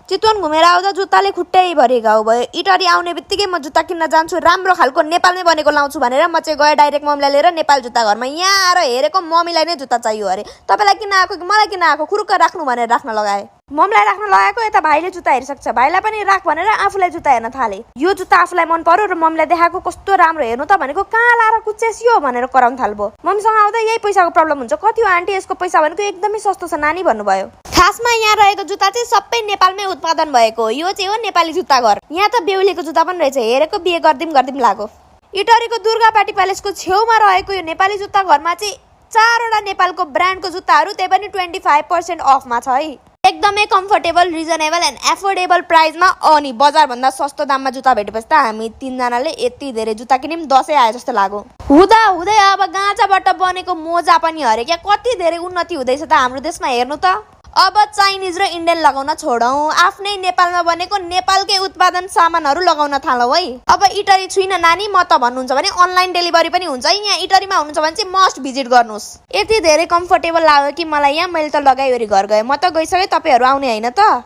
चितवन घुमेर आउँदा जुत्ताले खुट्टै भरि घाउ भयो। इटरी आउने बित्तिकै म जुत्ता किन्न जान्छु, राम्रो खालको नेपालमै बनेको लाउँछु भनेर म चाहिँ गएँ डाइरेक्ट मम्मीलाई लिएर नेपाल जुत्ता घरमा। यहाँ आएर हेरेको मम्मीलाई नै जुत्ता चाहियो अरे। तपाईँलाई किन आएको कि मलाई किन आएको, खुरुक्क राख्नु भनेर राख्न लगाए। मम्मीलाई राख्न लगाएको, यता भाइले जुत्ता हेरिसक्छ, भाइलाई पनि राख भनेर आफूलाई जुत्ता हेर्न थाले। यो जुत्ता आफूलाई मन पर्यो र मम्मीलाई देखाएको कस्तो राम्रो हेर्नु त भनेको, कहाँ लाएर कुचेसियो भनेर कराउन थाल्यो। मम्मीसँग आउँदा यही पैसाको प्रब्लम हुन्छ, कति हो आन्टी यसको पैसा भनेको, एकदमै सस्तो छ नानी भन्नुभयो। खासमा यहाँ रहेको जुत्ता चाहिँ सबै नेपालमै उत्पादन भएको हो। यो चाहिँ हो नेपाली जुत्ता घर। यहाँ त बेहुलीको जुत्ता पनि रहेछ, हेरेको बिहे गर्दिम लाग्यो। इटरीको दुर्गा पार्टी प्यालेसको छेउमा रहेको यो नेपाली जुत्ता घरमा चाहिँ 4वटा नेपालको ब्रान्डको जुत्ताहरू, त्यही पनि 25% अफमा छ है। एकदमै कम्फर्टेबल, रिजनेबल एन्ड एफोर्डेबल प्राइसमा। अनि बजारभन्दा सस्तो दाममा जुत्ता भेटेपछि त हामी तीनजनाले यति धेरै जुत्ता किन्यौँ, दसैँ आयो जस्तो लाग्यो। हुँदा हुँदै अब गाँजाबाट बनेको मोजा पनि हरे क्या, कति धेरै उन्नति हुँदैछ त हाम्रो देशमा, हेर्नु त। अब चाइनिज र इन्डियन लगाउन छोडौँ, आफ्नै नेपालमा बनेको नेपालकै उत्पादन सामानहरू लगाउन थालौँ है। अब इटरी छुइनँ नानी म त भन्नुहुन्छ भने अनलाइन डेलिभरी पनि हुन्छ है। यहाँ इटरीमा हुनुहुन्छ भने चाहिँ मस्ट भिजिट गर्नुहोस्। यति धेरै कम्फर्टेबल लाग्यो कि मलाई यहाँ, मैले त लगाइवरी घर गएँ। म त गइसकेँ, तपाईँहरू आउने होइन त।